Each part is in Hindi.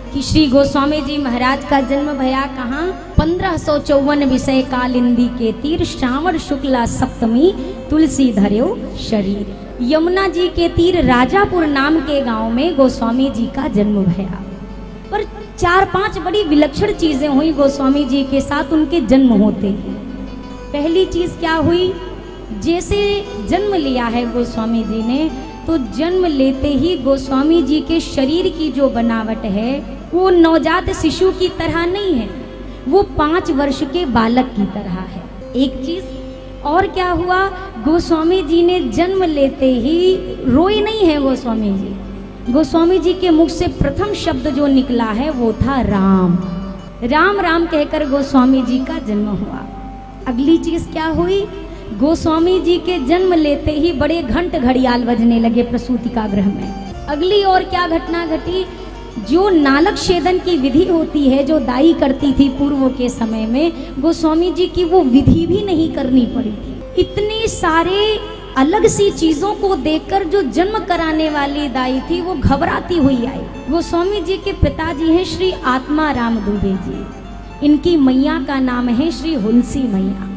कि श्री गोस्वामी जी महाराज का जन्म भया कहाँ? 1554 विषय कालिंदी के तीर, श्रावण शुक्ला सप्तमी, तुलसी धर्यो शरीर। यमुना जी के तीर राजापुर नाम के गांव में गोस्वामी जी का जन्म भया। पर 4-5 बड़ी विलक्षण चीजें हुई गोस्वामी जी के साथ उनके जन्म होते ही। पहली चीज क्या हुई? जैसे जन्म लिया है गोस्वामी जी ने, तो जन्म लेते ही गोस्वामी जी के शरीर की जो बनावट है वो नवजात शिशु की तरह नहीं है, वो 5 वर्ष के बालक की तरह है। एक चीज और क्या हुआ, गोस्वामी जी ने जन्म लेते ही रोए नहीं है गोस्वामी जी। गोस्वामी जी के मुख से प्रथम शब्द जो निकला है वो था राम। राम राम कहकर गोस्वामी जी का जन्म हुआ। अगली चीज क्या हुई, गोस्वामी जी के जन्म लेते ही बड़े घंट घड़ियाल बजने लगे प्रसूतिका गृह में। अगली और क्या घटना घटी, जो नालक छेदन की विधि होती है जो दाई करती थी पूर्व के समय में, गोस्वामी जी की वो विधि भी नहीं करनी पड़ी थी। इतने सारे अलग सी चीजों को देखकर जो जन्म कराने वाली दाई थी वो घबराती हुई आई। गोस्वामी जी के पिताजी हैं श्री आत्मा राम दुबे जी, इनकी मैया का नाम है श्री हुलसी मैया।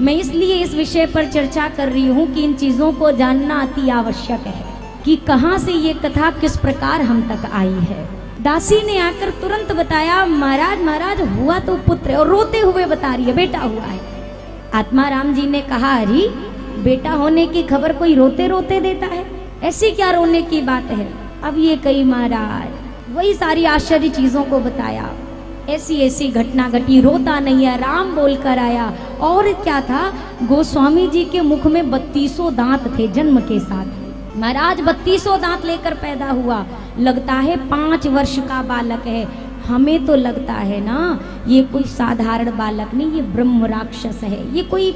मैं इसलिए इस विषय पर चर्चा कर रही हूँ कि इन चीजों को जानना अति आवश्यक है कि कहाँ से ये कथा किस प्रकार हम तक आई है। दासी ने आकर तुरंत बताया, महाराज महाराज हुआ तो पुत्र, और रोते हुए बता रही है बेटा हुआ है। आत्मा राम जी ने कहा, अरे बेटा होने की खबर कोई रोते रोते देता है, ऐसी क्या रोने की बात है? अब ये कही महाराज, वही सारी आश्चर्य चीजों को बताया, ऐसी ऐसी घटना घटी, रोता नहीं है, राम बोलकर आया। और क्या था, गोस्वामी जी के मुख में 32 दांत थे जन्म के साथ। महाराज 32 दांत लेकर पैदा हुआ, लगता है 5 वर्ष का बालक है। हमें तो लगता है ना ये कोई साधारण बालक नहीं, ये ब्रह्म राक्षस है, ये कोई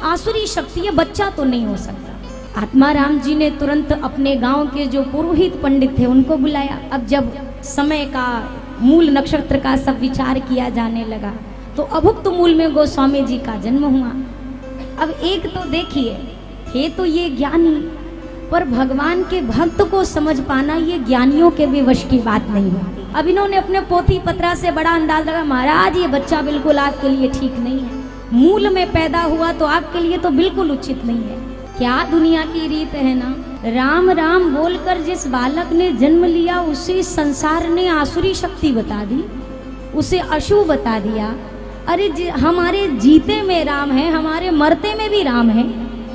आसुरी शक्ति, ये बच्चा तो नहीं हो सकता। आत्मा राम जी ने तुरंत अपने गांव के जो पुरोहित पंडित थे उनको बुलाया। अब जब समय का मूल नक्षत्र का सब विचार किया जाने लगा तो अभुक्त मूल में गोस्वामी जी का जन्म हुआ। अब एक तो देखिए, थे तो ये ज्ञानी, पर भगवान के भक्त को समझ पाना ये ज्ञानियों के भी वश की बात नहीं है। अब इन्होंने अपने पोथी पत्रा से बड़ा अंदाज लगा, महाराज ये बच्चा बिल्कुल आपके लिए ठीक नहीं है, मूल में पैदा हुआ तो आपके लिए तो बिल्कुल उचित नहीं है। क्या दुनिया की रीत है ना, राम राम बोलकर जिस बालक ने जन्म लिया उसे संसार ने आसुरी शक्ति बता दी, उसे अशुभ बता दिया। अरे हमारे जीते में राम है, हमारे मरते में भी राम है।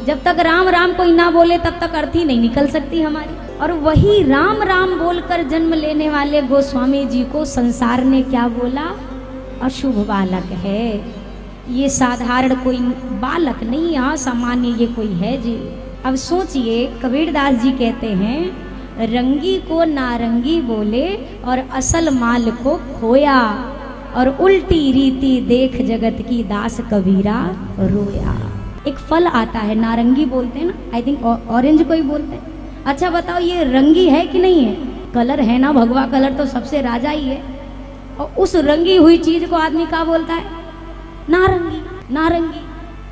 जब तक राम राम कोई ना बोले तब तक अर्थ ही नहीं निकल सकती हमारी। और वही राम राम बोलकर जन्म लेने वाले गोस्वामी जी को संसार ने क्या बोला, अशुभ बालक है, ये साधारण कोई बालक नहीं, यहाँ सामान्य ये कोई है जी। अब सोचिए, कबीरदास जी कहते हैं, रंगी को नारंगी बोले और असल माल को खोया, और उल्टी रीति देख जगत की दास कबीरा रोया। एक फल आता है, नारंगी बोलते हैं ना, आई थिंक ऑरेंज को ही बोलते हैं। अच्छा बताओ ये रंगी है कि नहीं है? कलर है ना, भगवा कलर तो सबसे राजा ही है। और उस रंगी हुई चीज को आदमी क्या बोलता है? नारंगी। नारंगी।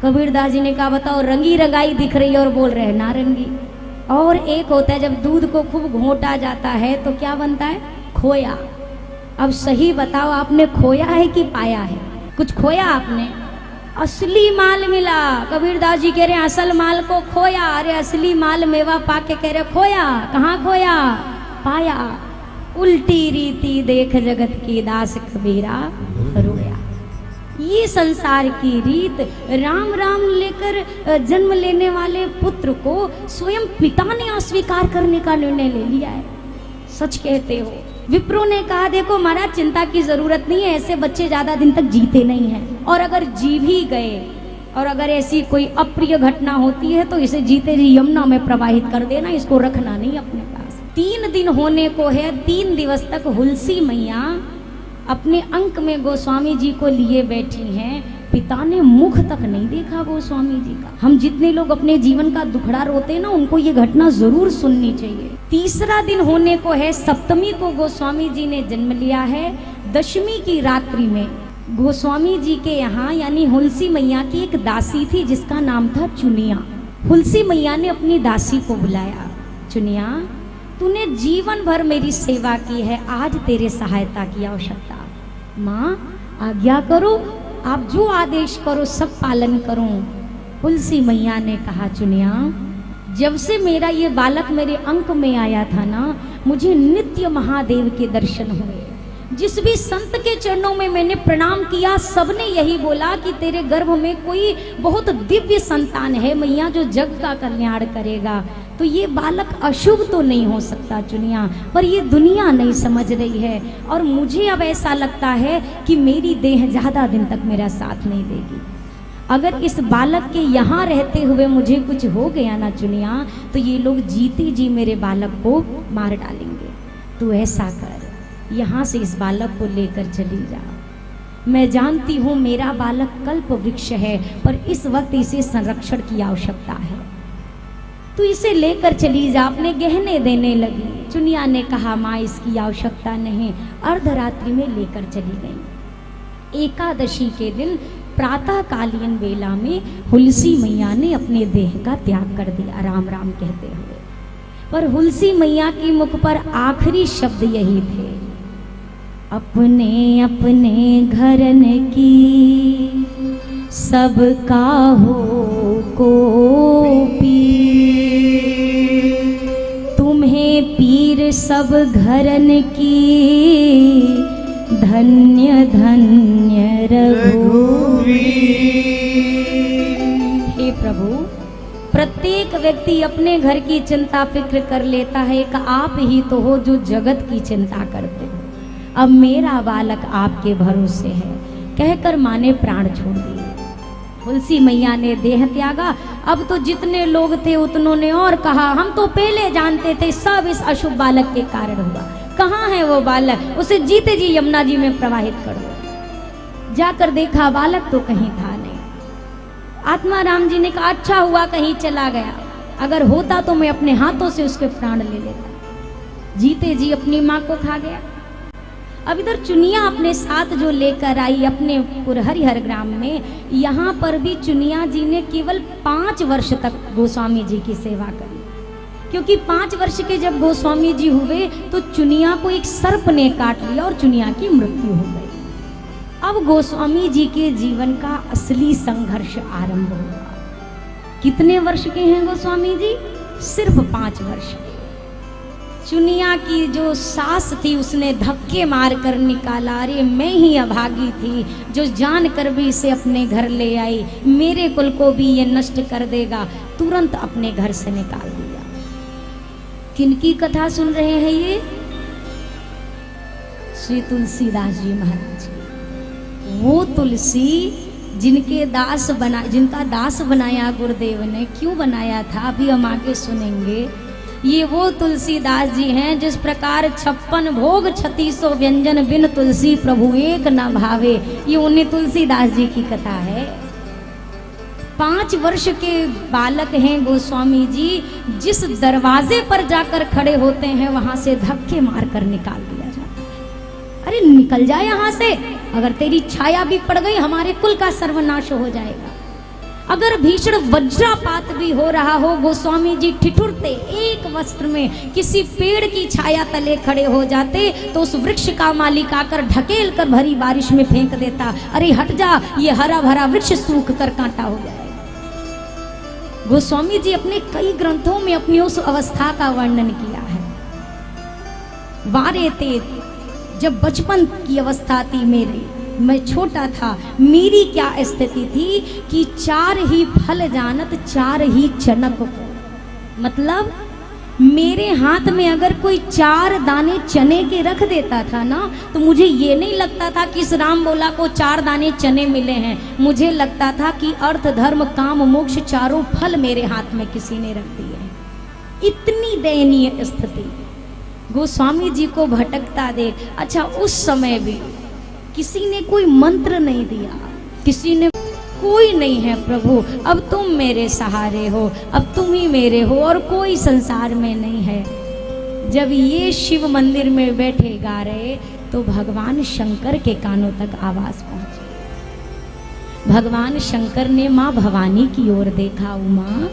कबीरदास जी ने कहा, बताओ रंगी रंगाई दिख रही है और बोल रहे हैं नारंगी। और एक होता है जब दूध को खूब घोटा जाता है तो क्या बनता है? खोया। अब सही बताओ, आपने खोया है कि पाया है? कुछ खोया आपने? असली माल मिला। कबीरदास जी कह रहे हैं असल माल को खोया। अरे असली माल मेवा पाके कह रहे खोया। कहाँ खोया? पाया। उल्टी रीति देख जगत की दास कबीरा रोया। ये संसार की रीत, राम राम लेकर जन्म लेने वाले पुत्र को स्वयं पिता ने अस्वीकार करने का निर्णय ले लिया है। सच कहते हो। विप्रो ने कहा, देखो महाराज चिंता की जरूरत नहीं है, ऐसे बच्चे ज्यादा दिन तक जीते नहीं हैं, और अगर जी भी गए और अगर ऐसी कोई अप्रिय घटना होती है तो इसे जीते जी यमुना में प्रवाहित कर देना, इसको रखना नहीं अपने पास। 3 दिन होने को है, 3 दिवस तक हुलसी मैया अपने अंक में गोस्वामी जी को लिए बैठी हैं। पिता ने मुख तक नहीं देखा गोस्वामी जी का। हम जितने लोग अपने जीवन का दुखड़ा रोते हैं ना, उनको ये घटना जरूर सुननी चाहिए। 3रा दिन होने को है, सप्तमी को गोस्वामी जी ने जन्म लिया है। 10वीं की रात्रि में गोस्वामी जी के यहाँ यानी हुलसी मैया की एक दासी थी जिसका नाम था चुनिया। हुलसी मैया ने अपनी दासी को बुलाया, चुनिया तूने जीवन भर मेरी सेवा की है, आज तेरे सहायता की आवश्यकता। माँ आज्ञा करो, आप जो आदेश करो सब पालन करूं। तुलसी मैया ने कहा, चुनिया जब से मेरा ये बालक मेरे अंक में आया था ना, मुझे नित्य महादेव के दर्शन हुए। जिस भी संत के चरणों में मैंने प्रणाम किया, सबने यही बोला कि तेरे गर्भ में कोई बहुत दिव्य संतान है मैया, जो जग का कल्याण करेगा। तो ये बालक अशुभ तो नहीं हो सकता चुनिया, पर ये दुनिया नहीं समझ रही है। और मुझे अब ऐसा लगता है कि मेरी देह ज़्यादा दिन तक मेरा साथ नहीं देगी। अगर इस बालक के यहाँ रहते हुए मुझे कुछ हो गया ना चुनिया, तो ये लोग जीते जी मेरे बालक को मार डालेंगे। तू ऐसा कर, यहाँ से इस बालक को लेकर चली जा। मैं जानती हूँ मेरा बालक कल्प वृक्ष है, पर इस वक्त इसे संरक्षण की आवश्यकता है। तू इसे लेकर चली जा। अपने गहने देने लगी। चुनिया ने कहा, माँ इसकी आवश्यकता नहीं। अर्धरात्रि में लेकर चली गई। एकादशी के दिन प्रातःकालीन वेला में हुलसी मैया ने अपने देह का त्याग कर दिया, राम राम कहते हुए। पर हुलसी मैया की मुख पर आखिरी शब्द यही थे, अपने अपने घरन की सबका हो को पीर, तुम्हें पीर सब घरन की, धन्य धन्य रघुवीर। हे प्रभु, प्रत्येक व्यक्ति अपने घर की चिंता फिक्र कर लेता है, एक आप ही तो हो जो जगत की चिंता करते हो। अब मेरा बालक आपके भरोसे है, कहकर माँ ने प्राण छोड़ दिए। तुलसी मैया ने देह त्यागा। अब तो जितने लोग थे उतनों ने और कहा, हम तो पहले जानते थे सब इस अशुभ बालक के कारण हुआ। कहाँ है वो बालक, उसे जीते जी यमुना जी में प्रवाहित कर दो। जाकर देखा, बालक तो कहीं था नहीं। आत्मा राम जी ने कहा, अच्छा हुआ कहीं चला गया, अगर होता तो मैं अपने हाथों से उसके प्राण ले लेता। जीते जी अपनी माँ को खा गया। अब इधर चुनिया अपने साथ जो लेकर आई अपने हरिहर ग्राम में, यहाँ पर भी चुनिया जी ने केवल 5 वर्ष तक गोस्वामी जी की सेवा करी। क्योंकि 5 वर्ष के जब गोस्वामी जी हुए तो चुनिया को एक सर्प ने काट लिया और चुनिया की मृत्यु हो गई। अब गोस्वामी जी के जीवन का असली संघर्ष आरंभ हुआ। कितने वर्ष के हैं गोस्वामी जी? सिर्फ 5 वर्ष। चुनिया की जो सास थी उसने धक्के मार कर निकाला, अरे मैं ही अभागी थी जो जान कर भी इसे अपने घर ले आई, मेरे कुल को भी ये नष्ट कर देगा। तुरंत अपने घर से निकाल दिया। किनकी कथा सुन रहे हैं ये? श्री तुलसीदास जी महाराज की। वो तुलसी जिनका दास बनाया गुरुदेव ने। क्यों बनाया था अभी हम आगे सुनेंगे। ये वो तुलसीदास जी हैं जिस प्रकार 56 भोग 3600 व्यंजन बिन तुलसी प्रभु एक न भावे। ये उन्हीं तुलसीदास जी की कथा है। 5 वर्ष के बालक हैं गोस्वामी जी, जिस दरवाजे पर जाकर खड़े होते हैं वहां से धक्के मारकर निकाल दिया जाता है। अरे निकल जाए यहाँ से, अगर तेरी छाया भी पड़ गई हमारे कुल का सर्वनाश हो जाएगा। अगर भीषण वज्रपात भी हो रहा हो, गोस्वामी जी ठिठुरते एक वस्त्र में किसी पेड़ की छाया तले खड़े हो जाते तो उस वृक्ष का मालिक आकर ढकेल कर भरी बारिश में फेंक देता, अरे हट जा, ये हरा भरा वृक्ष सूख कर कांटा हो जाएगा। गोस्वामी जी अपने कई ग्रंथों में अपनी उस अवस्था का वर्णन किया है। वारे ते, जब बचपन की अवस्था थी मेरी, मैं छोटा था, मेरी क्या स्थिति थी कि 4 ही फल जानत 4 ही चनक को। मतलब मेरे हाथ में अगर कोई 4 दाने चने के रख देता था ना, तो मुझे ये नहीं लगता था कि इस राम बोला को 4 दाने चने मिले हैं। मुझे लगता था कि अर्थ धर्म काम मोक्ष 4 फल मेरे हाथ में किसी ने रख दिए हैं। इतनी दयनीय स्थिति। गोस्वामी जी को भटकता देख, अच्छा उस समय भी किसी ने कोई मंत्र नहीं दिया, किसी ने कोई नहीं है प्रभु, अब तुम मेरे सहारे हो, अब तुम ही मेरे हो और कोई संसार में नहीं है। जब ये शिव मंदिर में बैठे गा रहे तो भगवान शंकर के कानों तक आवाज पहुंची। भगवान शंकर ने माँ भवानी की ओर देखा, उमा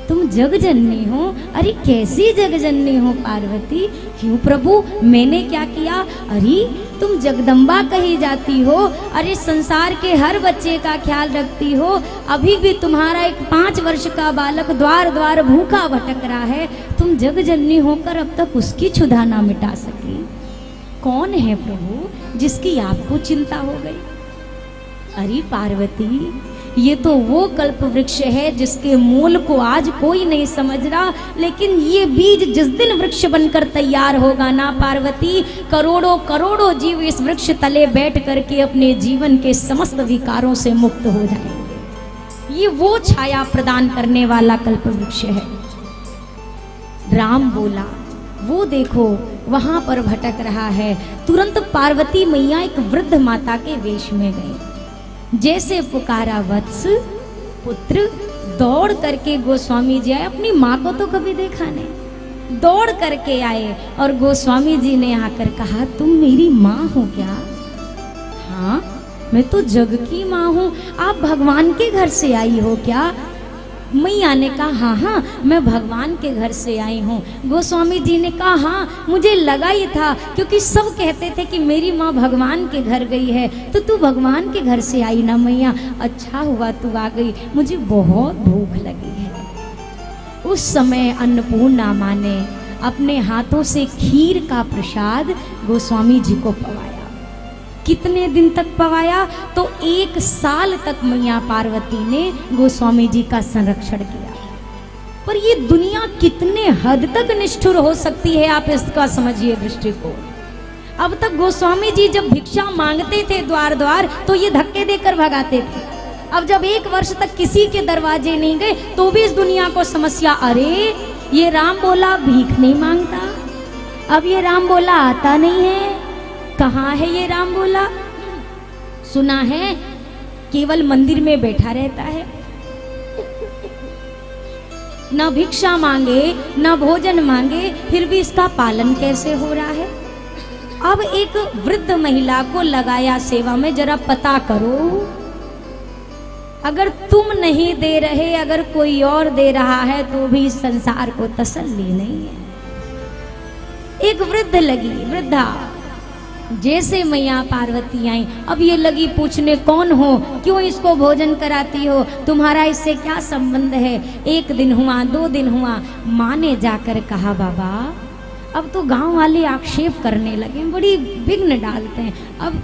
तुम जगजननी हो। अरे कैसी जगजननी हो पार्वती? क्यों प्रभु, मैंने क्या किया? अरे तुम जगदम्बा कही जाती हो। अरे संसार के हर बच्चे का ख्याल रखती हो। अभी भी तुम्हारा एक 5 वर्ष का बालक द्वार द्वार भूखा भटक रहा है, तुम जगजननी होकर अब तक उसकी क्षुधा ना मिटा सकी। कौन है प्रभु जिसकी आपको चिंता हो गई? अरे पार्वती, ये तो वो कल्प वृक्ष है जिसके मूल को आज कोई नहीं समझ रहा, लेकिन ये बीज जिस दिन वृक्ष बनकर तैयार होगा ना पार्वती, करोड़ों करोड़ों जीव इस वृक्ष तले बैठ करके अपने जीवन के समस्त विकारों से मुक्त हो जाएंगे। ये वो छाया प्रदान करने वाला कल्प वृक्ष है। राम बोला, वो देखो वहां पर भटक रहा है। तुरंत पार्वती मैया एक वृद्ध माता के वेश में गई। जैसे पुकारा वत्स पुत्र, दौड़ करके गोस्वामी जी आए। अपनी माँ को तो कभी देखा नहीं, दौड़ करके आए और गोस्वामी जी ने आकर कहा, तुम मेरी माँ हो क्या? हाँ, मैं तो जग की माँ हूँ। आप भगवान के घर से आई हो क्या? मैया ने कहा, हाँ हाँ, मैं भगवान के घर से आई हूँ। गोस्वामी जी ने कहा, हाँ मुझे लगा ही था, क्योंकि सब कहते थे कि मेरी माँ भगवान के घर गई है, तो तू भगवान के घर से आई ना मैया? अच्छा हुआ तू आ गई, मुझे बहुत भूख लगी है। उस समय अन्नपूर्णा माँ ने अपने हाथों से खीर का प्रसाद गोस्वामी जी को पवाया। कितने दिन तक पवाया? तो 1 साल तक मैया पार्वती ने गोस्वामी जी का संरक्षण किया। पर ये दुनिया कितने हद तक निष्ठुर हो सकती है, आप इसका समझिए दृष्टिकोण। अब तक गोस्वामी जी जब भिक्षा मांगते थे द्वार द्वार, तो ये धक्के देकर भगाते थे। अब जब 1 वर्ष तक किसी के दरवाजे नहीं गए, तो भी इस दुनिया को समस्या, अरे ये राम बोला भीख नहीं मांगता, अब ये राम बोला आता नहीं है। कहाँ है ये राम बोला? सुना है केवल मंदिर में बैठा रहता है, न भिक्षा मांगे न भोजन मांगे, फिर भी इसका पालन कैसे हो रहा है? अब एक वृद्ध महिला को लगाया सेवा में, जरा पता करो, अगर तुम नहीं दे रहे, अगर कोई और दे रहा है, तो भी संसार को तसल्ली नहीं है। एक वृद्ध लगी, वृद्धा, जैसे मैया पार्वती आई, अब ये लगी पूछने, कौन हो, क्यों इसको भोजन कराती हो, तुम्हारा इससे क्या संबंध है? 1 दिन हुआ, 2 दिन हुआ, माँ ने जाकर कहा, बाबा अब तो गांव वाले आक्षेप करने लगे, बड़ी विघ्न डालते हैं, अब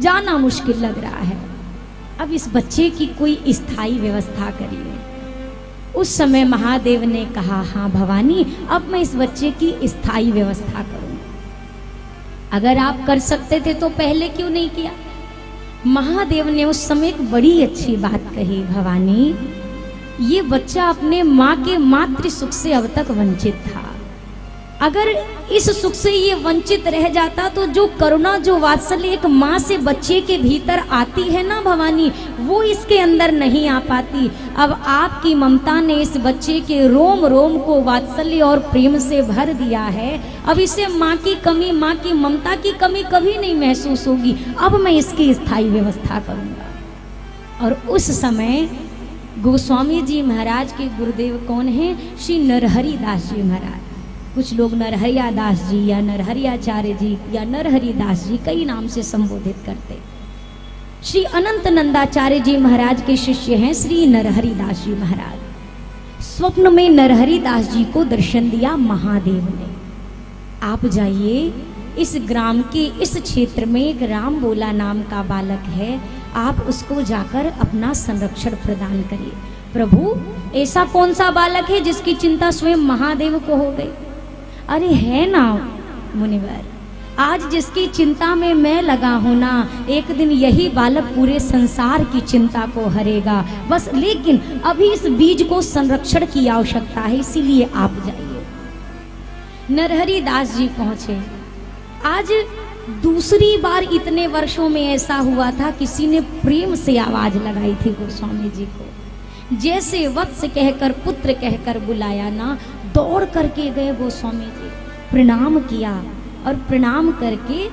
जाना मुश्किल लग रहा है, अब इस बच्चे की कोई स्थायी व्यवस्था करिए। उस समय महादेव ने कहा, हाँ भवानी, अब मैं इस बच्चे की स्थायी व्यवस्था करूँ। अगर आप कर सकते थे तो पहले क्यों नहीं किया? महादेव ने उस समय एक बड़ी अच्छी बात कही, भवानी ये बच्चा अपने माँ के मातृ सुख से अब तक वंचित था। अगर इस सुख से ये वंचित रह जाता, तो जो करुणा, जो वात्सल्य एक माँ से बच्चे के भीतर आती है ना भवानी, वो इसके अंदर नहीं आ पाती। अब आपकी ममता ने इस बच्चे के रोम रोम को वात्सल्य और प्रेम से भर दिया है। अब इसे माँ की कमी, माँ की ममता की कमी कभी नहीं महसूस होगी। अब मैं इसकी स्थायी व्यवस्था करूँगा। और उस समय गोस्वामी जी महाराज के गुरुदेव कौन हैं? श्री नरहरि दास जी महाराज। कुछ लोग नरहरिया दास जी या नरहरियाचार्य जी या नरहरि दास जी कई नाम से संबोधित करते। श्री अनंत नंदाचार्य जी महाराज के शिष्य हैं श्री नरहरि दास जी महाराज। स्वप्न में नरहरि दास जी को दर्शन दिया महादेव ने। आप जाइए, इस ग्राम के इस क्षेत्र में एक राम बोला नाम का बालक है, आप उसको जाकर अपना संरक्षण प्रदान करिए। प्रभु ऐसा कौन सा बालक है जिसकी चिंता स्वयं महादेव को हो गई? अरे है ना मुनिवर, आज जिसकी चिंता में मैं लगा हूं ना, एक दिन यही बालक पूरे संसार की चिंता को हरेगा। बस लेकिन अभी इस बीज को संरक्षण की आवश्यकता है, इसीलिए आप जाइए। नरहरि दास जी पहुंचे। आज दूसरी बार इतने वर्षों में ऐसा हुआ था, किसी ने प्रेम से आवाज लगाई थी गोस्वामी जी को। जैसे वत्स कहकर, पुत्र कहकर बुलाया ना, दौड़ करके गए गोस्वामी जी, प्रणाम किया और प्रणाम करके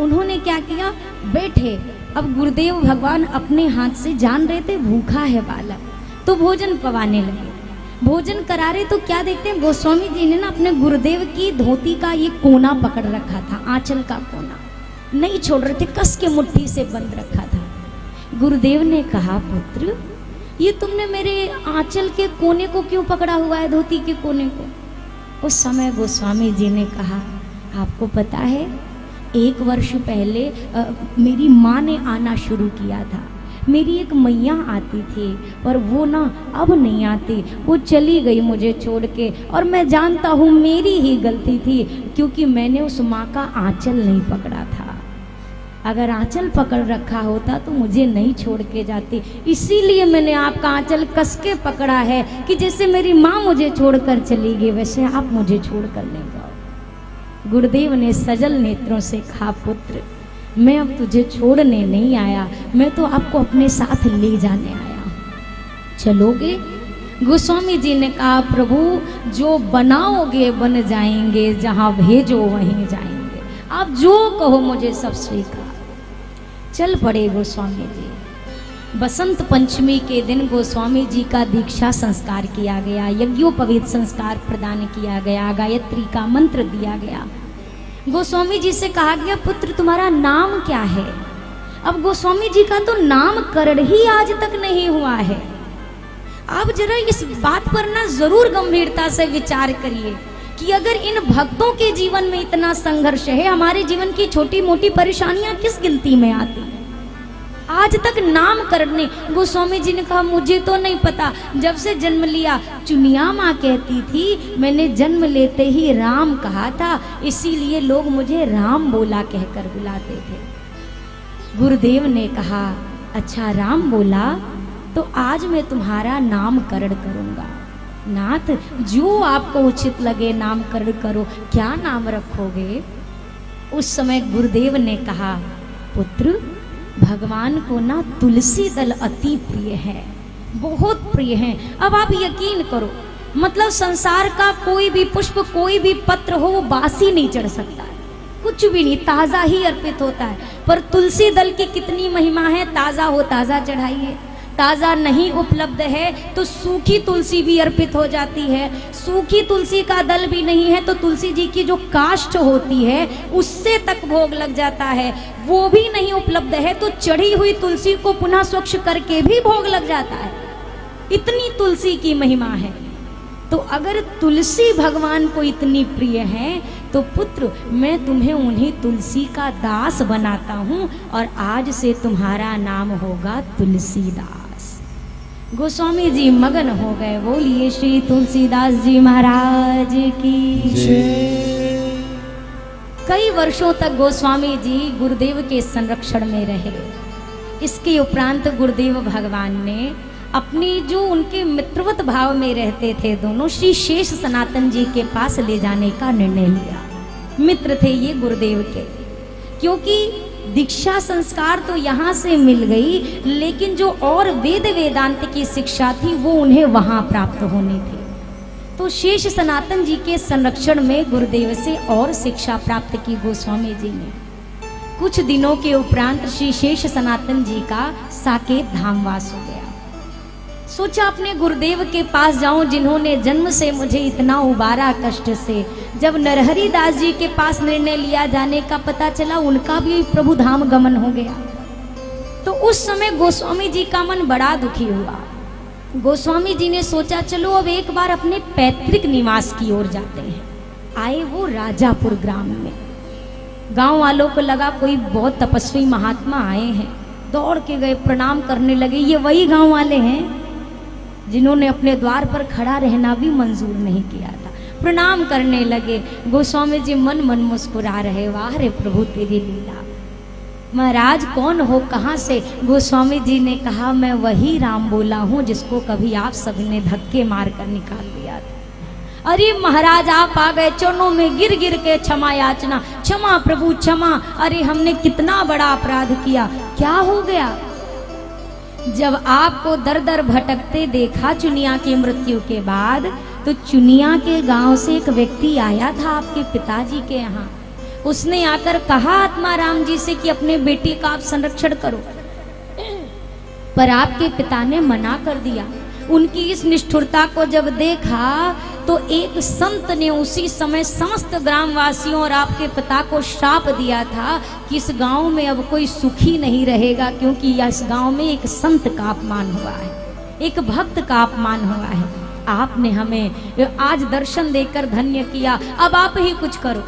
उन्होंने क्या किया, बैठे। अब गुरुदेव भगवान अपने हाथ से जान रहे थे भूखा है बालक, तो भोजन पवाने लगे। भोजन करा रहे तो क्या देखते हैं, गोस्वामी जी ने ना अपने गुरुदेव की धोती का ये कोना पकड़ रखा था, आंचल का कोना नहीं छोड़ रहे थे, कस के मुट्ठी से बंद रखा था। गुरुदेव ने कहा, पुत्र ये तुमने मेरे आंचल के कोने को क्यों पकड़ा हुआ है, धोती के कोने को। उस समय गोस्वामी जी ने कहा, आपको पता है 1 वर्ष पहले मेरी माँ ने आना शुरू किया था। मेरी एक मैया आती थी और वो ना अब नहीं आती, वो चली गई मुझे छोड़ के, और मैं जानता हूँ मेरी ही गलती थी क्योंकि मैंने उस माँ का आंचल नहीं पकड़ा था। अगर आंचल पकड़ रखा होता तो मुझे नहीं छोड़ के जाती, इसीलिए मैंने आपका आंचल कस के पकड़ा है कि जैसे मेरी माँ मुझे छोड़कर चली गई वैसे आप मुझे छोड़कर नहीं जाओ। गुरुदेव ने सजल नेत्रों से कहा, पुत्र मैं अब तुझे छोड़ने नहीं आया, मैं तो आपको अपने साथ ले जाने आया हूँ, चलोगे। गोस्वामी जी ने कहा, प्रभु जो बनाओगे बन जाएंगे, जहाँ भेजो वहीं जाएंगे, आप जो कहो मुझे सब स्वीकार। चल पड़े गोस्वामी जी। बसंत पंचमी के दिन गोस्वामी जी का दीक्षा संस्कार किया गया, यज्ञोपवीत संस्कार प्रदान किया गया, गायत्री का मंत्र दिया गया। गोस्वामी जी से कहा गया, पुत्र तुम्हारा नाम क्या है। अब गोस्वामी जी का तो नामकरण ही आज तक नहीं हुआ है। आप जरा इस बात पर ना जरूर गंभीरता से विचार करिए कि अगर इन भक्तों के जीवन में इतना संघर्ष है, हमारे जीवन की छोटी मोटी परेशानियां किस गिनती में आती हैं। आज तक नामकरण नहीं। गोस्वामी जी ने कहा, मुझे तो नहीं पता, जब से जन्म लिया चुनिया माँ कहती थी मैंने जन्म लेते ही राम कहा था, इसीलिए लोग मुझे राम बोला कहकर बुलाते थे। गुरुदेव ने कहा, अच्छा राम बोला तो आज मैं तुम्हारा नामकरण करूंगा। नाथ जो आपको उचित लगे नामकरण करो, क्या नाम रखोगे। उस समय गुरुदेव ने कहा, पुत्र भगवान को ना तुलसी दल अति प्रिय है, बहुत प्रिय है। अब आप यकीन करो, मतलब संसार का कोई भी पुष्प कोई भी पत्र हो वो बासी नहीं चढ़ सकता है, कुछ भी नहीं, ताज़ा ही अर्पित होता है। पर तुलसी दल की कितनी महिमा है, ताज़ा हो ताज़ा चढ़ाइए, ताज़ा नहीं उपलब्ध है तो सूखी तुलसी भी अर्पित हो जाती है। सूखी तुलसी का दल भी नहीं है तो तुलसी जी की जो काष्ठ होती है उससे तक भोग लग जाता है, वो भी नहीं उपलब्ध है तो चढ़ी हुई तुलसी को पुनः स्वच्छ करके भी भोग लग जाता है। इतनी तुलसी की महिमा है। तो अगर तुलसी भगवान को इतनी प्रिय है तो पुत्र मैं तुम्हें उन्हीं तुलसी का दास बनाता हूँ और आज से तुम्हारा नाम होगा तुलसीदास। गोस्वामी जी मगन हो गए। बोलिए श्री तुलसीदास जी महाराज की जय। कई वर्षों तक गोस्वामी जी गुरुदेव के संरक्षण में रहे। इसके उपरांत गुरुदेव भगवान ने अपनी जो उनके मित्रवत भाव में रहते थे दोनों, श्री शेष सनातन जी के पास ले जाने का निर्णय लिया। मित्र थे ये गुरुदेव के, क्योंकि दीक्षा संस्कार तो यहाँ से मिल गई, लेकिन जो और वेद वेदांत की शिक्षा थी वो उन्हें वहाँ प्राप्त होनी थी। तो शेष सनातन जी के संरक्षण में गुरुदेव से और शिक्षा प्राप्त की गोस्वामी जी ने। कुछ दिनों के उपरांत श्री शेष सनातन जी का साकेत धामवास हो गया। सोचा अपने गुरुदेव के पास जाऊं जिन्होंने जन्म से मुझे इतना उबारा कष्ट से। जब नरहरि दास जी के पास निर्णय लिया जाने का पता चला उनका भी प्रभु धाम गमन हो गया, तो उस समय गोस्वामी जी का मन बड़ा दुखी हुआ। गोस्वामी जी ने सोचा चलो अब एक बार अपने पैतृक निवास की ओर जाते हैं। आए वो राजापुर ग्राम में। गांव वालों को लगा कोई बहुत तपस्वी महात्मा आए हैं, दौड़ के गए, प्रणाम करने लगे। ये वही गांव वाले हैं जिन्होंने अपने द्वार पर खड़ा रहना भी मंजूर नहीं किया था। प्रणाम करने लगे। गोस्वामी जी मन मन मुस्कुरा रहे, वाह रे प्रभु तेरी लीला। महाराज कौन हो, कहाँ से? गोस्वामी जी ने कहा मैं वही राम बोला हूँ जिसको कभी आप सबने धक्के मार कर निकाल दिया था। अरे महाराज आप आ गए, चरणों में गिर गिर के क्षमा याचना, क्षमा प्रभु क्षमा। अरे हमने कितना बड़ा अपराध किया। क्या हो गया? जब आपको दर दर भटकते देखा चुनिया की मृत्यु के बाद, तो चुनिया के गांव से एक व्यक्ति आया था आपके पिताजी के यहाँ। उसने आकर कहा आत्मा राम जी से कि अपने बेटी का आप संरक्षण करो, पर आपके पिता ने मना कर दिया। उनकी इस निष्ठुरता को जब देखा तो एक संत ने उसी समय समस्त ग्रामवासियों और आपके पिता को श्राप दिया था कि इस गांव में अब कोई सुखी नहीं रहेगा, क्योंकि इस गांव में एक संत का अपमान हुआ है, एक भक्त का अपमान हुआ है। आपने हमें आज दर्शन देकर धन्य किया, अब आप ही कुछ करो।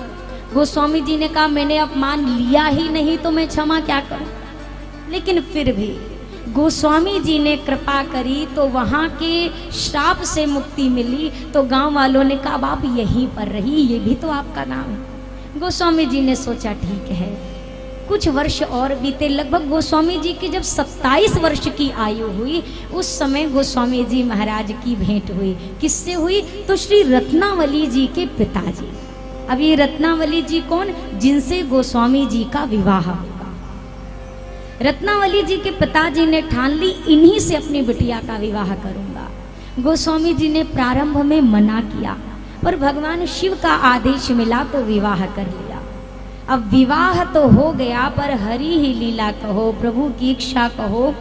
गोस्वामी जी ने कहा मैंने अपमान लिया ही नहीं तो मैं क्षमा क्या करूं। लेकिन फिर भी गोस्वामी जी ने कृपा करी तो वहाँ के श्राप से मुक्ति मिली। तो गांव वालों ने कहा आप यहीं पर रही, ये भी तो आपका नाम है। गोस्वामी जी ने सोचा ठीक है। कुछ वर्ष और बीते, लगभग गोस्वामी जी की जब 27 वर्ष की आयु हुई उस समय गोस्वामी जी महाराज की भेंट हुई। किससे हुई? तो श्री रत्नावली जी के पिताजी। अब ये रत्नावली जी कौन? जिनसे गोस्वामी जी का विवाह हुआ। रत्नावली जी के पिताजी ने ठान ली इन्हीं से अपनी बिटिया का विवाह करूंगा। गोस्वामी जी ने प्रारंभ में मना किया, पर भगवान शिव का आदेश मिला तो विवाह कर लिया। अब विवाह तो हो गया, पर हरि ही लीला कहो, प्रभु की इच्छा कहो,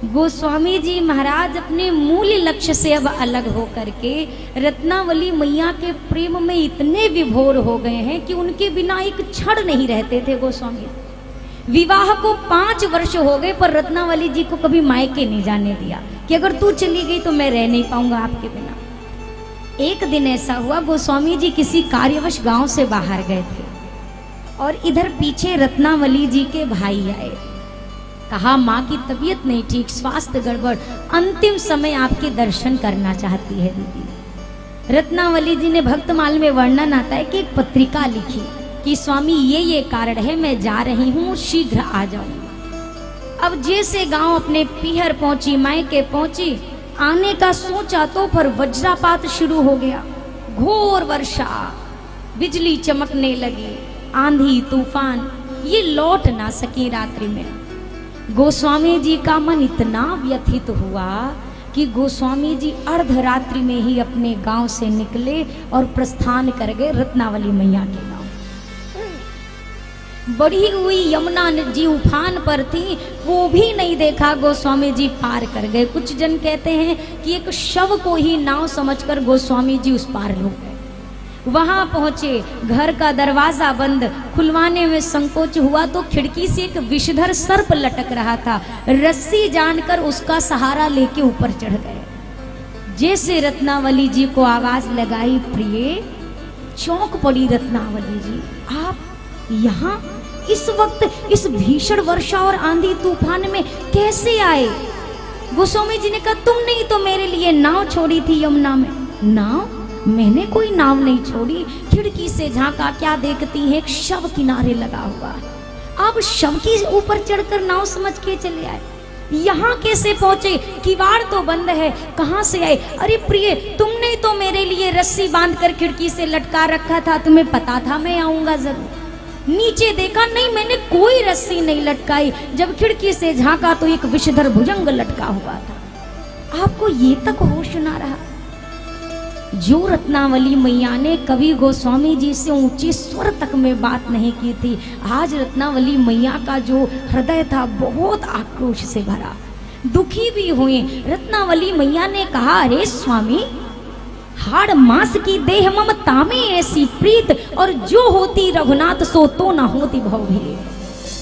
गोस्वामी जी महाराज अपने मूल लक्ष्य से अब अलग हो करके रत्नावली मैया के प्रेम में इतने विभोर हो गए हैं कि उनके बिना एक क्षण नहीं रहते थे गोस्वामी। विवाह को 5 वर्ष हो गए, पर रत्नावली जी को कभी मायके नहीं जाने दिया कि अगर तू चली गई तो मैं रह नहीं पाऊंगा आपके बिना। एक दिन ऐसा हुआ, गोस्वामी जी किसी कार्यवश गांव से बाहर गए थे और इधर पीछे रत्नावली जी के भाई आए। कहा माँ की तबीयत नहीं ठीक, स्वास्थ्य गड़बड़, अंतिम समय आपके दर्शन करना चाहती है दीदी। रत्नावली जी ने भक्तमाल में वर्णन आता है कि एक पत्रिका लिखी कि स्वामी ये कारण है, मैं जा रही हूँ, शीघ्र आ जाऊंगी। अब जैसे गांव अपने पीहर पहुंची, मायके पहुंची, आने का सोचा तो पर वज्रपात शुरू हो गया। घोर वर्षा, बिजली चमकने लगी, आंधी तूफान, ये लौट ना सकी रात्रि में। गोस्वामी जी का मन इतना व्यथित हुआ कि गोस्वामी जी अर्धरात्रि में ही अपने गांव से निकले और प्रस्थान कर गए रत्नावली मैया के गांव। बढ़ी हुई यमुना जी उफान पर थी, वो भी नहीं देखा, गोस्वामी जी पार कर गए। कुछ जन कहते हैं कि एक शव को ही नाव समझकर गोस्वामी जी उस पार हो गए। वहां पहुंचे, घर का दरवाजा बंद, खुलवाने में संकोच हुआ तो खिड़की से एक विषधर सर्प लटक रहा था, रस्सी जानकर उसका सहारा लेके ऊपर चढ़ गए। जैसे रत्नावली जी को आवाज लगाई प्रिय, चौंक पड़ी रत्नावली जी, आप यहाँ इस वक्त इस भीषण वर्षा और आंधी तूफान में कैसे आए? गोस्वामी जी ने कहा तुमने ही तो मेरे लिए नाव छोड़ी थी यमुना में। नाव? मैंने कोई नाव नहीं छोड़ी। खिड़की से झांका, क्या देखती है? एक शव किनारे लगा हुआ है। आप शव के ऊपर चढ़कर नाव समझ के चले आए, यहाँ कैसे पहुंचे? किवाड़ तो बंद है, कहाँ से आए? अरे प्रिय, तुमने तो मेरे लिए रस्सी बांधकर खिड़की से लटका रखा था, तुम्हें पता था मैं आऊंगा जरूर। नीचे देखा, नहीं मैंने कोई रस्सी नहीं लटकाई। जब खिड़की से झांका तो एक विषधर भुजंग लटका हुआ था। आपको ये तक होश ना रहा? जो रत्नावली मैया ने कभी गोस्वामी जी से ऊंचे स्वर तक में बात नहीं की थी, आज रत्नावली मैया का जो हृदय था बहुत आक्रोश से भरा, दुखी भी हुए। रत्नावली मैया ने कहा, अरे स्वामी, हाड़ मांस की देह ममता में ऐसी प्रीत, और जो होती रघुनाथ सो तो ना होती भवभीर।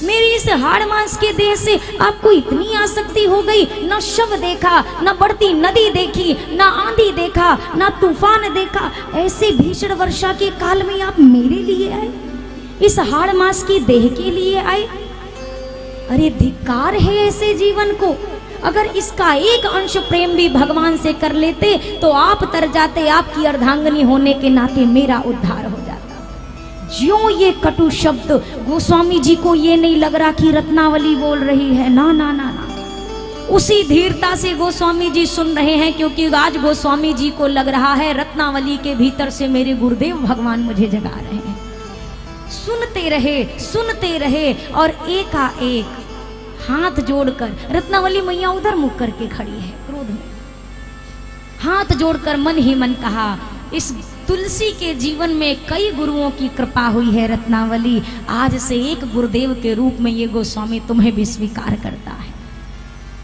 मेरी इस हाड़ मांस के देह से आपको इतनी आसक्ति हो गई? न शव देखा, न बढ़ती नदी देखी, न आंधी देखा, न तूफान देखा, ऐसे भीषण वर्षा के काल में आप मेरे लिए आए, इस हाड़ मांस की देह के लिए आए? अरे धिक्कार है ऐसे जीवन को। अगर इसका एक अंश प्रेम भी भगवान से कर लेते तो आप तर जाते, आपकी अर्धांगिनी होने के नाते मेरा उद्धार हो जाता। ज्यों ये कटु शब्द, गोस्वामी जी को ये नहीं लग रहा कि रत्नावली बोल रही है, ना ना ना ना, उसी धीरता से गोस्वामी जी सुन रहे हैं, क्योंकि आज गोस्वामी जी को लग रहा है रत्नावली के भीतर से मेरे गुरुदेव भगवान मुझे जगा रहे हैं। सुनते रहे और एकाएक हाथ जोड़कर, रत्नावली मैया उधर मुख करके खड़ी है क्रोध में, हाथ जोड़कर मन ही मन कहा, इस तुलसी के जीवन में कई गुरुओं की कृपा हुई है रत्नावली, आज से एक गुरुदेव के रूप में ये गोस्वामी तुम्हें भी स्वीकार करता है।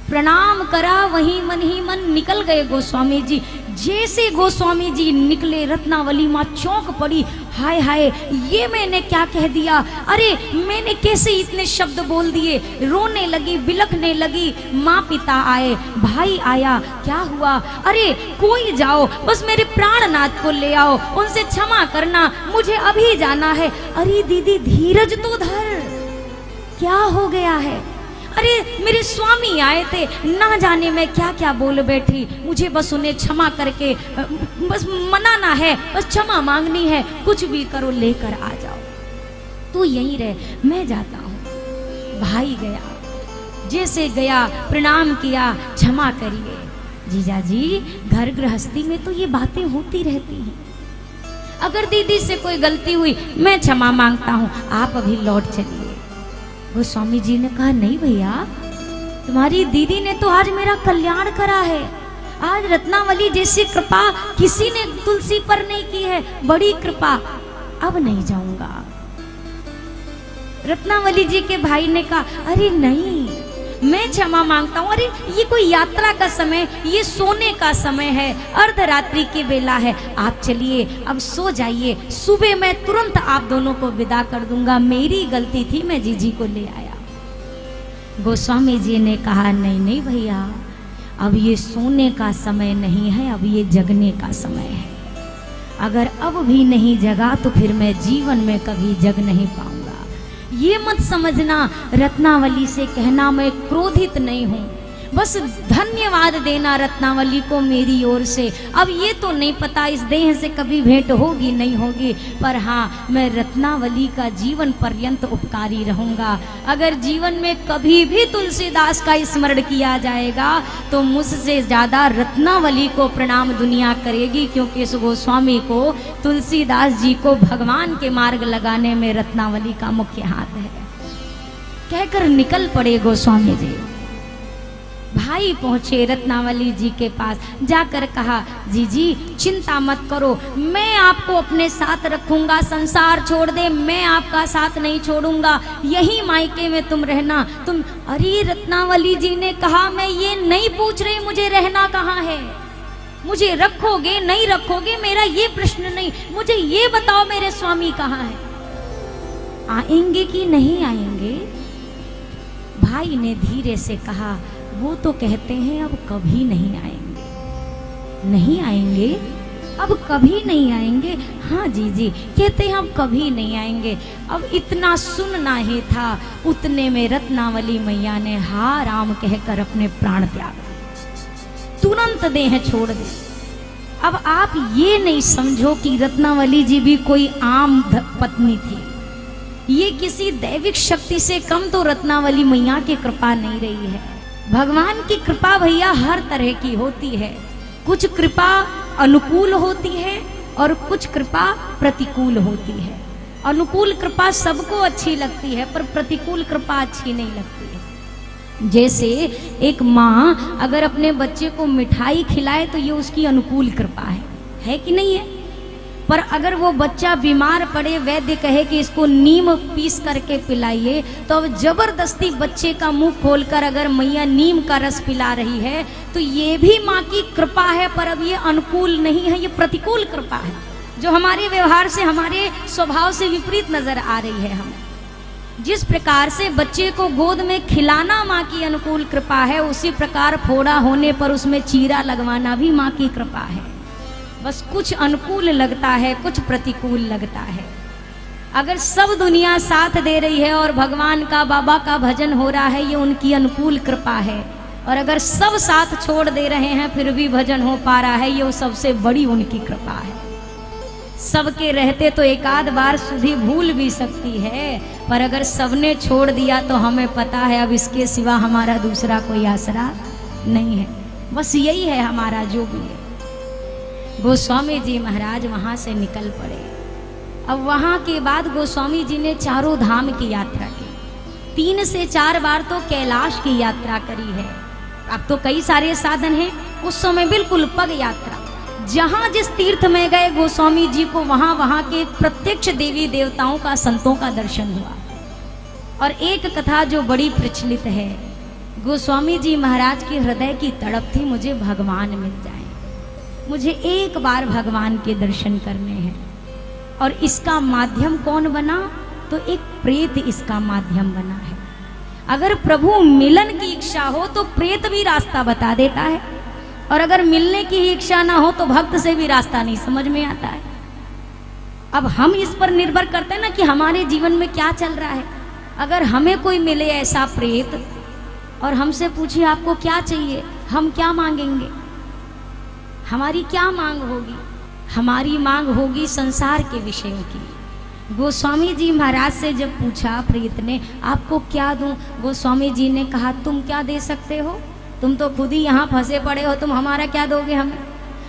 प्रणाम करा, वहीं मन ही मन निकल गए गोस्वामी जी। जैसे गोस्वामी जी निकले, रत्नावली माँ चौंक पड़ी, हाय हाय ये मैंने क्या कह दिया, अरे मैंने कैसे इतने शब्द बोल दिए। रोने लगी, बिलखने लगी। माँ पिता आए, भाई आया, क्या हुआ, अरे कोई जाओ, बस मेरे प्राणनाथ को ले आओ, उनसे क्षमा करना, मुझे अभी जाना है। अरे दीदी धीरज तो धर, क्या हो गया है, अरे मेरे स्वामी आए थे, ना जाने मैं क्या क्या बोल बैठी, मुझे बस उन्हें क्षमा करके बस मनाना है, बस क्षमा मांगनी है, कुछ भी करो लेकर आ जाओ, तू यहीं रह, मैं जाता हूँ। भाई गया, जैसे गया प्रणाम किया, क्षमा करिए जीजा जी, घर गृहस्थी में तो ये बातें होती रहती हैं। अगर दीदी से कोई गलती हुई मैं क्षमा मांगता हूँ, आप अभी लौट चलिए। गोस्वामी जी ने कहा नहीं भैया, तुम्हारी दीदी ने तो आज मेरा कल्याण करा है, आज रत्नावली जैसी कृपा किसी ने तुलसी पर नहीं की है, बड़ी कृपा, अब नहीं जाऊंगा। रत्नावली जी के भाई ने कहा अरे नहीं, मैं क्षमा मांगता हूँ, अरे ये कोई यात्रा का समय, ये सोने का समय है, अर्धरात्रि की बेला है, आप चलिए अब सो जाइए, सुबह मैं तुरंत आप दोनों को विदा कर दूंगा, मेरी गलती थी, मैं जीजी को ले आया। गोस्वामी जी ने कहा नहीं नहीं भैया, अब ये सोने का समय नहीं है, अब ये जगने का समय है, अगर अब भी नहीं जगा तो फिर मैं जीवन में कभी जग नहीं पाऊंगा। ये मत समझना रत्नावली से कहना मैं क्रोधित नहीं हूँ, बस धन्यवाद देना रत्नावली को मेरी ओर से। अब ये तो नहीं पता इस देह से कभी भेंट होगी नहीं होगी, पर हाँ मैं रत्नावली का जीवन पर्यंत उपकारी रहूँगा। अगर जीवन में कभी भी तुलसीदास का स्मरण किया जाएगा तो मुझसे ज़्यादा रत्नावली को प्रणाम दुनिया करेगी, क्योंकि इस गोस्वामी को, तुलसीदास जी को भगवान के मार्ग लगाने में रत्नावली का मुख्य हाथ है। कहकर निकल पड़े गोस्वामी जी। भाई पहुंचे रत्नावली जी के पास, जाकर कहा जीजी चिंता मत करो, मैं आपको अपने साथ रखूंगा, संसार छोड़ दे मैं आपका साथ नहीं छोड़ूंगा, यही मायके में तुम रहना। तुम, अरे रत्नावली जी ने कहा मैं ये नहीं पूछ रही मुझे रहना कहाँ है, मुझे रखोगे नहीं रखोगे मेरा ये प्रश्न नहीं, मुझे ये बताओ मेरे स्वामी कहाँ है, आएंगे कि नहीं आएंगे। भाई ने धीरे से कहा वो तो कहते हैं अब कभी नहीं आएंगे। नहीं आएंगे, अब कभी नहीं आएंगे। हाँ जी कहते हैं अब कभी नहीं आएंगे। अब इतना सुनना ही था, उतने में रत्नावली मैया ने हा राम कहकर अपने प्राण त्याग, तुरंत देह छोड़ दी। अब आप ये नहीं समझो कि रत्नावली जी भी कोई आम पत्नी थी, ये किसी दैविक शक्ति से कम तो रत्नावली मैया की कृपा नहीं रही है। भगवान की कृपा भैया हर तरह की होती है, कुछ कृपा अनुकूल होती है और कुछ कृपा प्रतिकूल होती है। अनुकूल कृपा सबको अच्छी लगती है पर प्रतिकूल कृपा अच्छी नहीं लगती है। जैसे एक माँ अगर अपने बच्चे को मिठाई खिलाए तो ये उसकी अनुकूल कृपा है कि नहीं है। पर अगर वो बच्चा बीमार पड़े, वैद्य कहे कि इसको नीम पीस करके पिलाइए, तो अब जबरदस्ती बच्चे का मुंह खोलकर अगर मैया नीम का रस पिला रही है तो ये भी माँ की कृपा है, पर अब ये अनुकूल नहीं है, ये प्रतिकूल कृपा है जो हमारे व्यवहार से, हमारे स्वभाव से विपरीत नजर आ रही है हमें। जिस प्रकार से बच्चे को गोद में खिलाना माँ की अनुकूल कृपा है, उसी प्रकार फोड़ा होने पर उसमें चीरा लगवाना भी माँ की कृपा है। बस कुछ अनुकूल लगता है, कुछ प्रतिकूल लगता है। अगर सब दुनिया साथ दे रही है और भगवान का, बाबा का भजन हो रहा है, ये उनकी अनुकूल कृपा है। और अगर सब साथ छोड़ दे रहे हैं फिर भी भजन हो पा रहा है, ये सबसे बड़ी उनकी कृपा है। सबके रहते तो एक आध बार सुधि भूल भी सकती है, पर अगर सबने छोड़ दिया तो हमें पता है अब इसके सिवा हमारा दूसरा कोई आसरा नहीं है। बस यही है हमारा जो भी है। गोस्वामी जी महाराज वहाँ से निकल पड़े। अब वहाँ के बाद गोस्वामी जी ने चारों धाम की यात्रा की, 3 से 4 बार तो कैलाश की यात्रा करी है। अब तो कई सारे साधन हैं, उस समय बिल्कुल पग यात्रा। जहाँ जिस तीर्थ में गए गोस्वामी जी को वहाँ के प्रत्यक्ष देवी देवताओं का, संतों का दर्शन हुआ। और एक कथा जो बड़ी प्रचलित है गोस्वामी जी महाराज के हृदय की तड़प थी, मुझे भगवान मिल जाए, मुझे एक बार भगवान के दर्शन करने हैं। और इसका माध्यम कौन बना? तो एक प्रेत इसका माध्यम बना है। अगर प्रभु मिलन की इच्छा हो तो प्रेत भी रास्ता बता देता है, और अगर मिलने की इच्छा ना हो तो भक्त से भी रास्ता नहीं समझ में आता है। अब हम इस पर निर्भर करते हैं ना कि हमारे जीवन में क्या चल रहा है। अगर हमें कोई मिले ऐसा प्रेत और हमसे पूछिए आपको क्या चाहिए, हम क्या मांगेंगे? हमारी क्या मांग होगी? हमारी मांग होगी संसार के विषयों की। गोस्वामी जी महाराज से जब पूछा प्रेत ने, आपको क्या दूं? गोस्वामी जी ने कहा, तुम क्या दे सकते हो? तुम तो खुद ही यहाँ फंसे पड़े हो, तुम हमारा क्या दोगे हमें?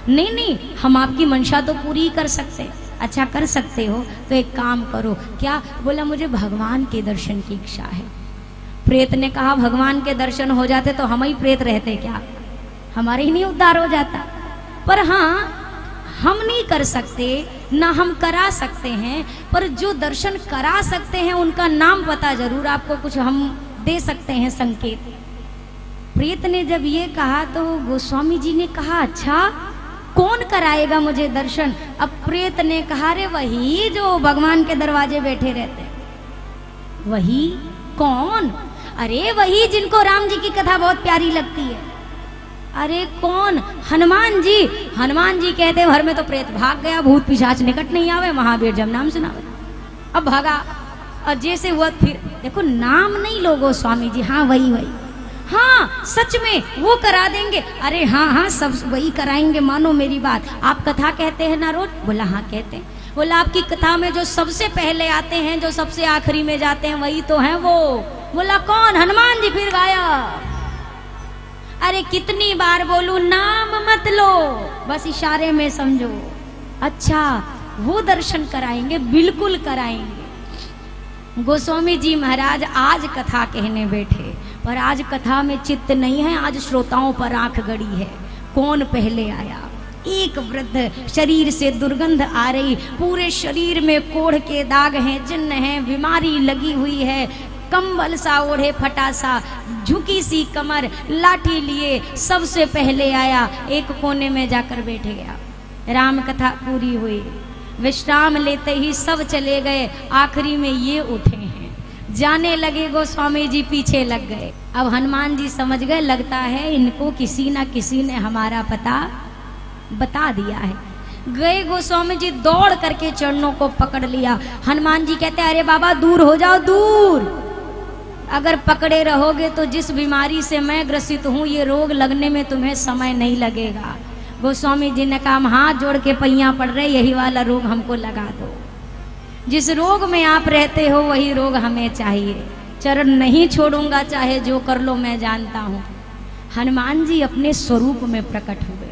नहीं नहीं, हम आपकी मंशा तो पूरी ही कर सकते हैं। अच्छा कर सकते हो तो एक काम करो। क्या? बोला मुझे भगवान के दर्शन की इच्छा है। प्रेत ने कहा, भगवान के दर्शन हो जाते तो हम ही प्रेत रहते क्या? हमारे ही नहीं उद्धार हो जाता। पर हाँ, हम नहीं कर सकते ना हम करा सकते हैं, पर जो दर्शन करा सकते हैं उनका नाम पता जरूर आपको कुछ हम दे सकते हैं संकेत। प्रेत ने जब ये कहा तो गोस्वामी जी ने कहा, अच्छा कौन कराएगा मुझे दर्शन? अब प्रेत ने कहा, रे वही जो भगवान के दरवाजे बैठे रहते हैं। वही कौन? अरे वही जिनको राम जी की कथा बहुत प्यारी लगती है। अरे कौन? हनुमान जी। हनुमान जी कहते घर में तो प्रेत भाग गया, भूत पिशाच निकट नहीं आवे, महावीर जब नाम सुनावे। अब भागा और जैसे हुआ फिर देखो, नाम नहीं लोगो स्वामी जी। हाँ वही वही, हाँ सच में वो करा देंगे। अरे हाँ हाँ सब वही कराएंगे, मानो मेरी बात। आप कथा कहते हैं ना रोज? बोला हाँ कहते हैं। बोला आपकी कथा में जो सबसे पहले आते हैं, जो सबसे आखिरी में जाते हैं, वही तो हैं वो। बोला कौन? हनुमान जी। फिर गायब। अरे कितनी बार बोलूं, नाम मत लो, बस इशारे में समझो। अच्छा वो दर्शन कराएंगे, बिल्कुल कराएंगे। गोस्वामी जी महाराज आज कथा कहने बैठे, पर आज कथा में चित्त नहीं है, आज श्रोताओं पर आंख गड़ी है। कौन पहले आया? एक वृद्ध, शरीर से दुर्गंध आ रही, पूरे शरीर में कोढ़ के दाग हैं, चिन्ह हैं, बीमारी लगी हुई है, कंबल सा ओढ़े, फटा सा, झुकी सी कमर, लाठी लिए सबसे पहले आया, एक कोने में जाकर बैठ गया। राम कथा पूरी हुई, विश्राम लेते ही सब चले गए, आखिरी में ये उठे हैं, जाने लगे। गोस्वामी जी पीछे लग गए। अब हनुमान जी समझ गए, लगता है इनको किसी ना किसी ने हमारा पता बता दिया है। गए गोस्वामी जी, दौड़ करके चरणों को पकड़ लिया। हनुमान जी कहते, अरे बाबा दूर हो जाओ, दूर। अगर पकड़े रहोगे तो जिस बीमारी से मैं ग्रसित हूँ, ये रोग लगने में तुम्हें समय नहीं लगेगा। गोस्वामी जी ने कहा, हम हाथ जोड़ के पैया पड़ रहे, यही वाला रोग हमको लगा दो। जिस रोग में आप रहते हो वही रोग हमें चाहिए। चरण नहीं छोड़ूंगा, चाहे जो कर लो, मैं जानता हूँ। हनुमान जी अपने स्वरूप में प्रकट हुए।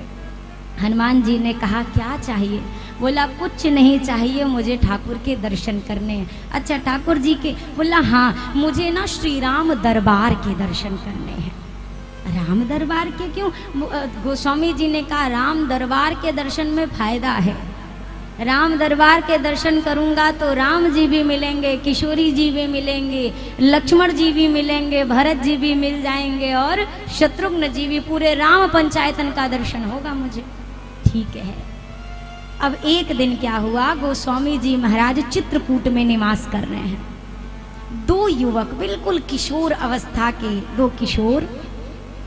हनुमान जी ने कहा, क्या चाहिए? बोला कुछ नहीं चाहिए, मुझे ठाकुर के दर्शन करने हैं। अच्छा ठाकुर जी के? बोला हाँ, मुझे ना श्री राम दरबार के दर्शन करने हैं। राम दरबार के क्यों? गोस्वामी जी ने कहा, राम दरबार के दर्शन में फायदा है। राम दरबार के दर्शन करूंगा तो राम जी भी मिलेंगे, किशोरी जी भी मिलेंगे, लक्ष्मण जी भी मिलेंगे, भरत जी भी मिल जाएंगे, और शत्रुघ्न जी भी, पूरे राम पंचायतन का दर्शन होगा मुझे। ठीक है। अब एक दिन क्या हुआ, गोस्वामी जी महाराज चित्रकूट में निवास कर रहे हैं। दो युवक, बिल्कुल किशोर अवस्था के दो किशोर,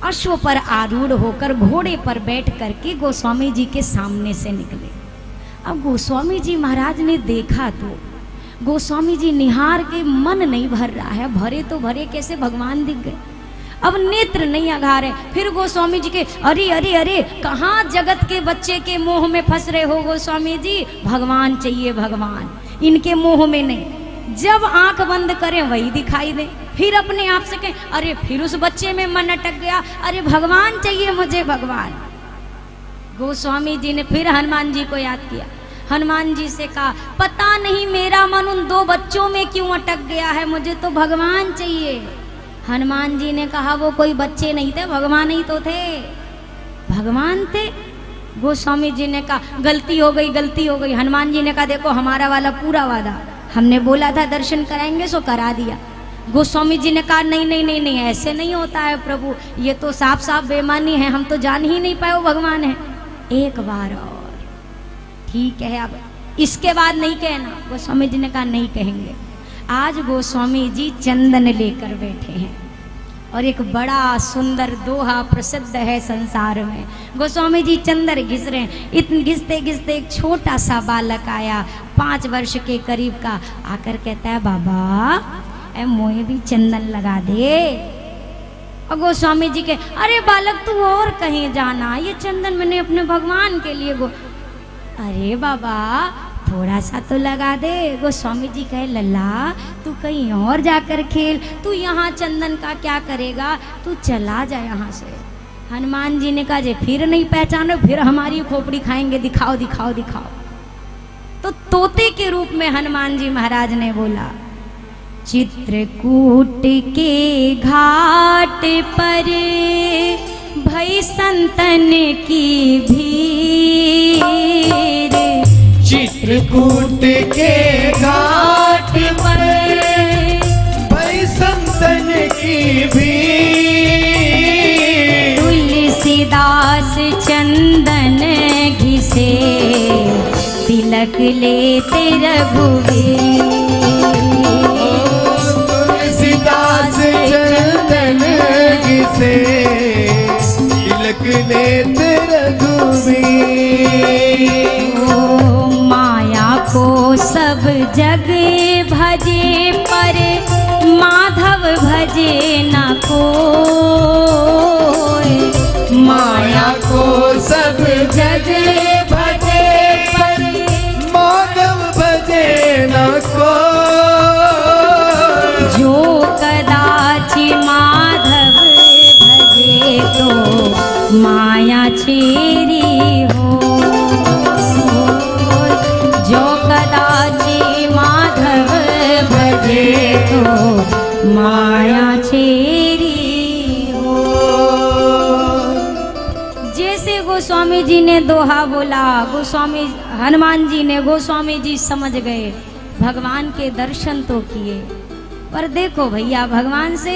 अश्व पर आरूढ़ होकर घोड़े पर बैठ करके गोस्वामी जी के सामने से निकले। अब गोस्वामी जी महाराज ने देखा तो गोस्वामी जी निहार के मन नहीं भर रहा है। भरे तो भरे कैसे, भगवान दिख गए। अब नेत्र नहीं अघारे। फिर गोस्वामी जी के, अरे अरे अरे, कहाँ जगत के बच्चे के मोह में फंस रहे हो गोस्वामी जी? भगवान चाहिए, भगवान, इनके मोह में नहीं। जब आंख बंद करें वही दिखाई दे। फिर अपने आप से कहें, अरे फिर उस बच्चे में मन अटक गया, अरे भगवान चाहिए मुझे, भगवान। गोस्वामी जी ने फिर हनुमान जी को याद किया। हनुमान जी से कहा, पता नहीं मेरा मन उन दो बच्चों में क्यों अटक गया है, मुझे तो भगवान चाहिए। हनुमान जी ने कहा, वो कोई बच्चे नहीं थे, भगवान ही तो थे, भगवान थे। गोस्वामी जी ने कहा, गलती हो गई, गलती हो गई। हनुमान जी ने कहा, देखो हमारा वाला पूरा वादा, हमने बोला था दर्शन कराएंगे सो करा दिया। गोस्वामी जी ने कहा नहीं नहीं नहीं नहीं, ऐसे नहीं होता है प्रभु, ये तो साफ साफ बेईमानी है, हम तो जान ही नहीं पाए वो भगवान है। एक बार और, ठीक है, अब इसके बाद नहीं कहना। गोस्वामी जी ने कहा नहीं कहेंगे। आज गोस्वामी जी चंदन लेकर बैठे हैं और एक बड़ा सुंदर दोहा प्रसिद्ध है संसार में। गोस्वामी जी चंदन घिस रहे हैं, इतने घिसते घिसते एक छोटा सा बालक आया, 5 वर्ष के करीब का, आकर कहता है बाबा ए मोए भी चंदन लगा दे। और गोस्वामी जी के अरे बालक तू और कहीं जाना, ये चंदन मैंने अपने भगवान के लिए अरे बाबा थोड़ा सा तो लगा दे। गोस्वामी जी कहे लल्ला तू कहीं और जाकर खेल, तू यहाँ चंदन का क्या करेगा, तू चला जा यहाँ से। हनुमान जी ने कहा जे फिर नहीं पहचानो, फिर हमारी खोपड़ी खाएंगे, दिखाओ दिखाओ दिखाओ। तो तोते के रूप में हनुमान जी महाराज ने बोला, चित्रकूट के घाट पर भई संतन की भीड़, चित्रकूट के घाट पर भई संतन की भीड़, तुलसीदास चंदन घिसे तिलक लेते रघुवीर, तुलसीदास चंदन घिसे तिलक लेते रघुवीर। माया को सब जग भजे पर माधव भजे न कोई, माया को सब जग भजे पर माधव भजे न कोई, जो कदाचि माधव भजे तो माया छेरी हो, जो कदाचि माधव भजे तो माया छेरी हो। जैसे गोस्वामी जी ने दोहा बोला, गोस्वामी हनुमान जी ने, गोस्वामी जी समझ गए, भगवान के दर्शन तो किए। पर देखो भैया, भगवान से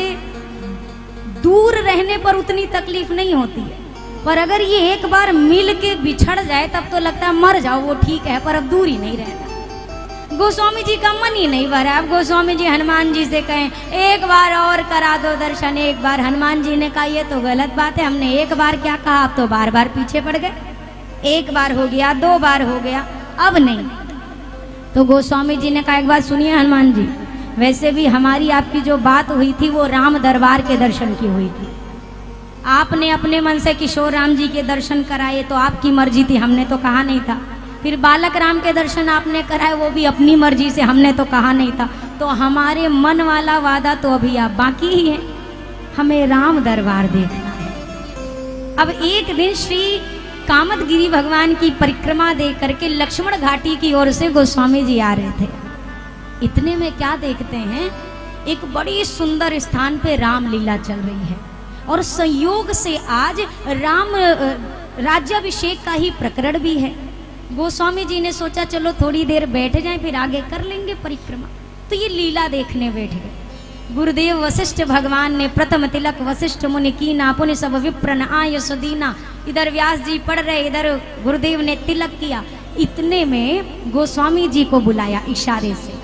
दूर रहने पर उतनी तकलीफ नहीं होती है, पर अगर ये एक बार मिल के बिछड़ जाए तब तो लगता है मर जाओ, वो ठीक है, पर अब दूर ही नहीं रहना। गोस्वामी जी का मन ही नहीं भरा। अब गोस्वामी जी हनुमान जी से कहें एक बार और करा दो दर्शन, एक बार। हनुमान जी ने कहा ये तो गलत बात है, हमने एक बार क्या कहा, आप तो बार बार पीछे पड़ गए। एक बार हो गया, 2 बार हो गया, अब नहीं। तो गोस्वामी जी ने कहा एक बात सुनिए हनुमान जी, वैसे भी हमारी आपकी जो बात हुई थी वो राम दरबार के दर्शन की हुई थी। आपने अपने मन से किशोर राम जी के दर्शन कराए तो आपकी मर्जी थी, हमने तो कहा नहीं था। फिर बालक राम के दर्शन आपने कराए, वो भी अपनी मर्जी से, हमने तो कहा नहीं था। तो हमारे मन वाला वादा तो अभी आप बाकी ही है, हमें राम दरबार देखना है। अब एक दिन श्री कामदगिरी भगवान की परिक्रमा दे करके लक्ष्मण घाटी की ओर से गोस्वामी जी आ रहे थे। इतने में क्या देखते हैं, एक बड़ी सुंदर स्थान पे रामलीला चल रही है और संयोग से आज राम राज्याभिषेक का ही प्रकरण भी है। गोस्वामी जी ने सोचा चलो थोड़ी देर बैठ जाएं, फिर आगे कर लेंगे परिक्रमा। तो ये लीला देखने बैठ गए। गुरुदेव वशिष्ठ भगवान ने प्रथम तिलक वशिष्ठ मुनि कीना, पुनि सब विप्रन आय सुदीना। इधर व्यास जी पढ़ रहे, इधर गुरुदेव ने तिलक किया। इतने में गोस्वामी जी को बुलाया इशारे से।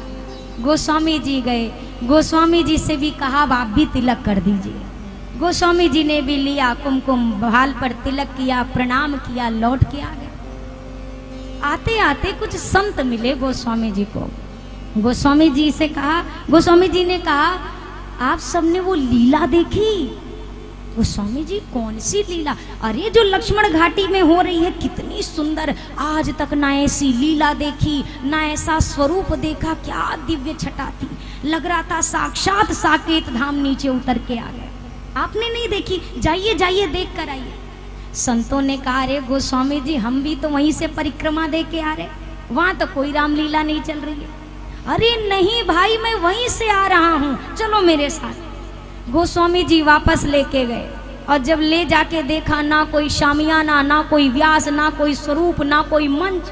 गोस्वामी जी गए, गोस्वामी जी से भी कहा आप भी तिलक कर दीजिए। गोस्वामी जी ने भी लिया, कुमकुम भाल पर तिलक किया, प्रणाम किया, लौट के आ गए। आते आते कुछ संत मिले गोस्वामी जी को। गोस्वामी जी से कहा, गोस्वामी जी ने कहा आप सबने वो लीला देखी? गोस्वामी जी कौन सी लीला? अरे जो लक्ष्मण घाटी में हो रही है, कितनी सुंदर, आज तक ना ऐसी लीला देखी, ना ऐसा स्वरूप देखा, क्या दिव्य छटा थी, लग रहा था साक्षात साकेत धाम नीचे उतर के आ गए। आपने नहीं देखी? जाइए जाइए देख कर आइए। संतों ने कहा अरे गोस्वामी जी हम भी तो वहीं से परिक्रमा दे के आ रहे, वहां तो कोई रामलीला नहीं चल रही है। अरे नहीं भाई मैं वहीं से आ रहा हूँ, चलो मेरे साथ। गोस्वामी जी वापस लेके गए और जब ले जाके देखा, ना कोई शामियाना, ना कोई व्यास, ना कोई स्वरूप, ना कोई मंच,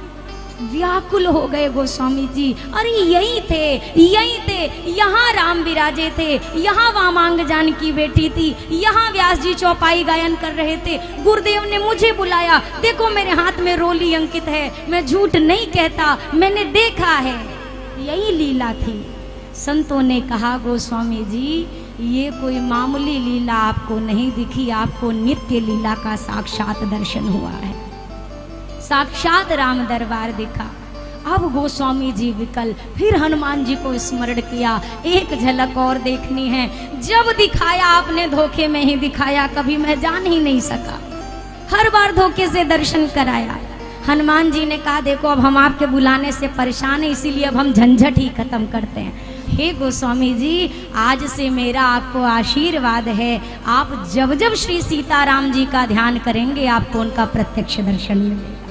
व्याकुल हो गए गोस्वामी जी। अरे यही थे, यहाँ राम विराजे थे, यहाँ वामांग जानकी बेटी थी, यहाँ व्यास जी चौपाई गायन कर रहे थे। गुरुदेव ने मुझे बुलाया, देखो मेरे हाथ में रोली अंकित है, मैं झूठ नहीं कहता, मैंने देखा है। यही लीला थी। संतों ने कहा गोस्वामी जी ये कोई मामूली लीला आपको नहीं दिखी, आपको नित्य लीला का साक्षात दर्शन हुआ है, साक्षात राम दरबार दिखा। अब गोस्वामी जी विकल, फिर हनुमान जी को स्मरण किया, एक झलक और देखनी है। जब दिखाया आपने धोखे में ही दिखाया, कभी मैं जान ही नहीं सका, हर बार धोखे से दर्शन कराया। हनुमान जी ने कहा देखो अब हम आपके बुलाने से परेशान हैं, इसीलिए अब हम झंझट ही खत्म करते हैं। हे गोस्वामी जी आज से मेरा आपको आशीर्वाद है, आप जब जब श्री सीताराम जी का ध्यान करेंगे आपको उनका प्रत्यक्ष दर्शन मिलेगा।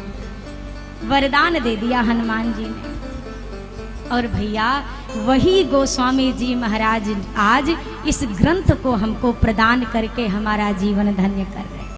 वरदान दे दिया हनुमान जी ने। और भैया वही गोस्वामी जी महाराज आज इस ग्रंथ को हमको प्रदान करके हमारा जीवन धन्य कर रहे हैं।